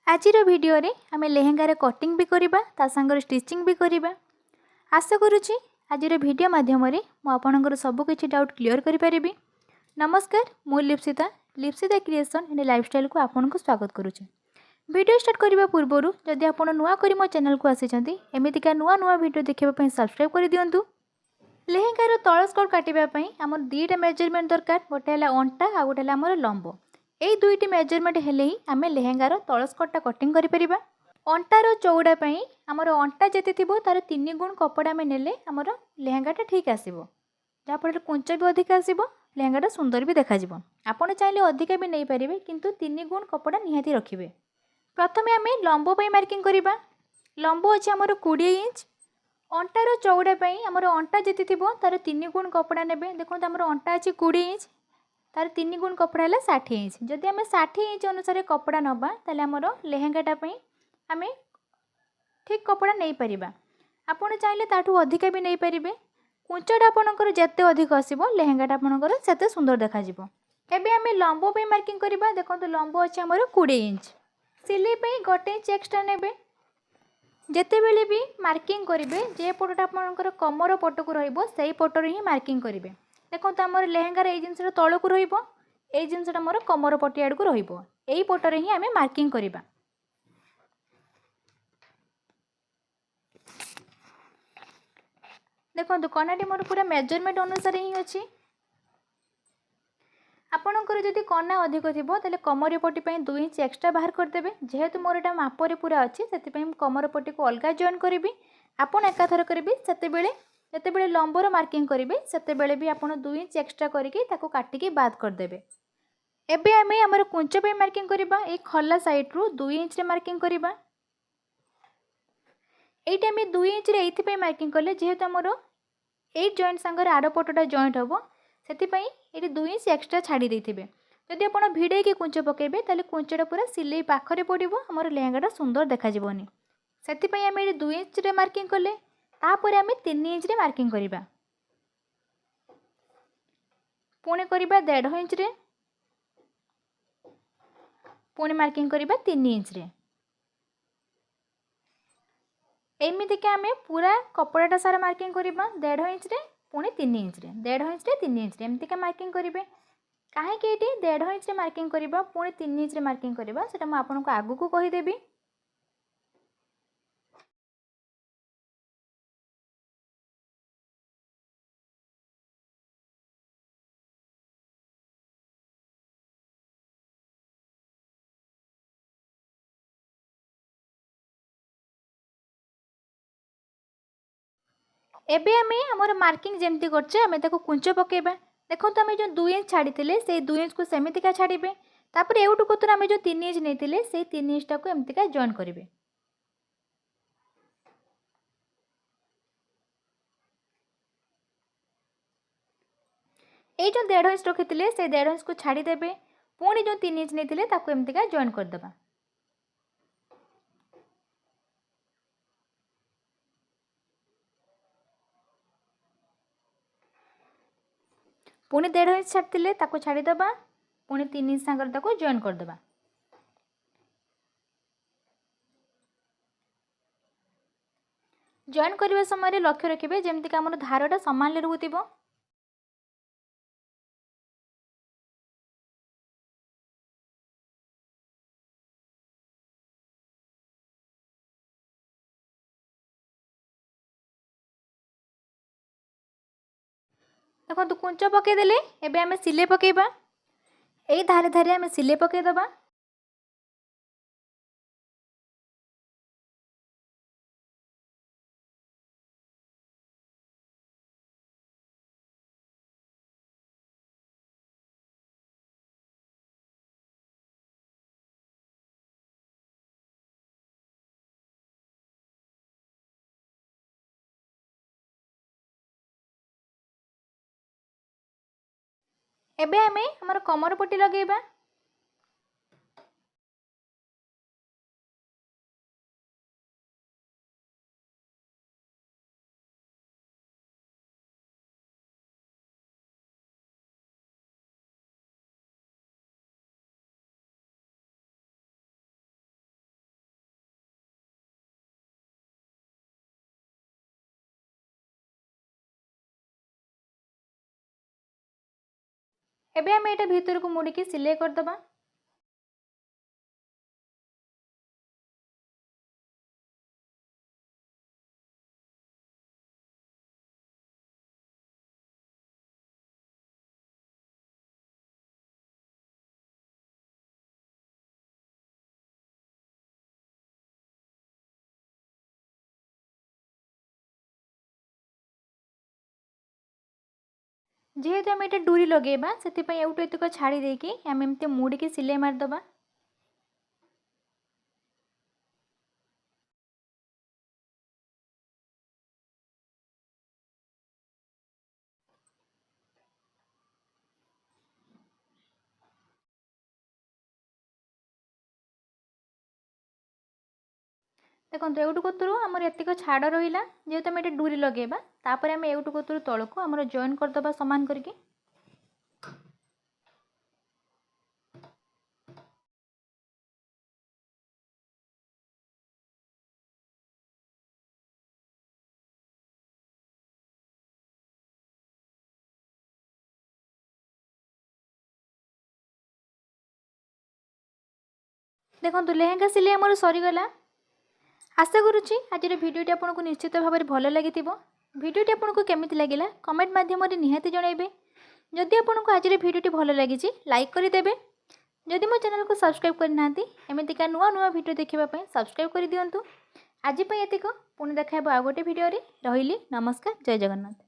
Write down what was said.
आजिर video रे आमे लेहेंगार cutting भी करिबा ता संगर स्टिचिंग भी करिबा। आशा करुछि आजिर वीडियो माध्यम रे मु आपनकर सब किछि डाउट क्लियर करि परिबी। नमस्कार, मु लिप्सिता क्रिएशन एंड लाइफस्टाइल को आपनको स्वागत करुछि। वीडियो स्टार्ट करबा पूर्वरु जदि आपण नुआ करी मो चैनल को आसीचंती एमितिका नुआ नुआ वीडियो देखिबा पई सब्सक्राइब करि दियंतु। लेहेंगार तळ स्कर्ट काटिबा पई हमर दीटा मेजरमेंट दरकार, गोटे हला अंटा आ गोटे हला हमर लंब। एई दुईटी मेजरमेंट हेले ही आमे लेहेंगार तळ स्कर्टटा कटिंग करि परिबा। अंटार चौड़ा पई हमर अंटा जेते थिबो तार 3 गुण कपड़ा में नेले हमर लेहेंगाटा ठीक आसीबो, जा फଳରେ कुंच भी अधिक आसीबो, लेहेंगाटा सुंदर भी देखा जिवो। आपण चाहिले अधिक भी नै परिबे किंतु 3 गुण कपड़ा निहाती रखिबे। प्रथमे आमे लंब पई मार्किंग करिबा। लंब अछि हमर 20 इंच। अंटार चौड़ा पई हमर अंटा जेते थिबो तार 3 गुण कपड़ा नेबे। देखो हमर अंटा अछि 20 इंच, तार 3 गुण कपड़ा है 60 इंच। जदि आम 60 इंच अनुसार कपड़ा नबा ताले हमर लेहेंगाटा पई आमे ठीक कपड़ा नहीं परिबा। आपण चाहिले ताठू अधिक भी नहीं परिबे। कुंचटा आपणकर जेते अधिक आसीबो लेहेंगाटा आपणकर सेते सुंदर देखा जिवो। एबे आमे लंब पई मार्किंग करिबा। देखो लंब अछि हमर 20 इंच। सिलाई पई 1 इंच एक्स्ट्रा नेबे। जेते बेले भी मार्किंग करिवे जे पटटा आपणकर कमर पटकु रहइबो सेही पटर ही मार्किंग करिवे। देखो हमर लेहेंगार ए जिंसटा तळकु रहिबो, ए जिंसटा मोर कमर पटी आडकु रहिबो। एही पटरे ही आमे मार्किंग करिबा। देखो कनाटी मोर पूरा मेजरमेंट अनुसार ही अछि। आपणकर जदि कना अधिक थिबो ताले कमर पटी पई 2 इंच एक्स्ट्रा बाहर कर देबे। जेहेतु मोर एटा मापरे पूरा अछि सेति पई कमर पटी को अलगा जॉइन करिबी। आपण एकाथर करबी सेते बेले जते बेले लंबर मार्किंग करिवे सेते बेले भी आपण 2 इंच एक्स्ट्रा करिके ताको काटिके बाद कर देबे। एबे आमे हमर कुंच पे मार्किंग करिबा। ए खल्ला साइड रु 2 इंच रे मार्किंग करिबा। एइटा आमे 2 इंच रे एथि पे मार्किंग करले जेहेतु हमर ए जॉइंट संगर आरो पटटा जॉइंट होबो सेति पई एटी 2 इंच एक्स्ट्रा छाडी देथिबे। जदि आपण भिडे के कुंच पकेबे ताले कुंचटा पूरा सिलाई पाखरे पडिबो, हमर लेहेंगाटा सुंदर देखा जिवोनी। सेति पई आमे 2 इंच रे मार्किंग करले तापर आमे 3 इंच रे मार्किंग करिबा। पुणे करिबा 1.5 इंच रे, पुणे मार्किंग करिबा 3 इंच रे। एमिति के आमे पूरा कपड़ाटा सारा मार्किंग करिबा 1.5 इंच रे पुणे 3 इंच रे, 1.5 इंच रे 3 इंच रे एमिति के मार्किंग करिवे। काहे कि एटी 1.5 इंच रे मार्किंग करिबा पुणे 3 इंच रे मार्किंग करिबा सेटा म आपनको आगु को कहि देबी। एबे आमे हमर मार्किंग जेमति करछे आमे ताको कुंच पकेबा। देखंतु आमे जो 2 इंच छाडिथिले सेही 2 इंच को सेमिति का छाडिबे। तापर एउटु कोतर आमे जो 3 इंच नेथिले सेही 3 इंच टाको एमति का जॉइन करिवे। ए जो 1.5 इंच रखिथिले से 1.5 इंच को छाडी देबे। पुणी जो 3 इंच नेथिले ताको एमति का जॉइन कर देबा। पुणी 1.5 इंच छाडिथिले ताको छाडी देबा। पुणी 3 इंच संगर ताको जॉइन कर देबा। जॉइन करबा समय लक्ष्य रखिबे जेमति का हमर धारटा समान ले रहउतिबो। देखो कुंच पके देले एबे आमे सिले पकेबा। एई धारे धारे आमे सिले पके दबा। एबे आमे हमर कमर पट्टी लगेबा। एबे आम एटा भीतर को मुड़ी सिलाई करदबा। जेहेतु आम एटा डोरी लगेबा से एवटू एतक छाड़ी देकी आम एमती मुड़ी सिलाई मारदबा। देखो एवटू कतरू आमर एतिक छाड़ रहा जेहेतु आम डोरी लगेबा तापर आम एवटू कतरू तलक आमर जॉइन करदबा सामान करके। देखो लेहेंगा सिलाई आमर सरीगला। आशा करुच्ची आज भिडियोटी आपको निश्चित भाव में भल लगी। भिडियोटी आपको केमिति लगिला कमेंट माध्यम निहाती जनइबे। जदि आपको आज भिडियोटी भल लगी लाइक करदे। जदि मो चैनल को सब्सक्राइब करना एमतीका नुआ नुआ भिडियो देखापी सब्सक्राइब कर दिंतु। आज एतिक पुणी देखा आ गोटे भिडियो रही। नमस्कार, जय जगन्नाथ।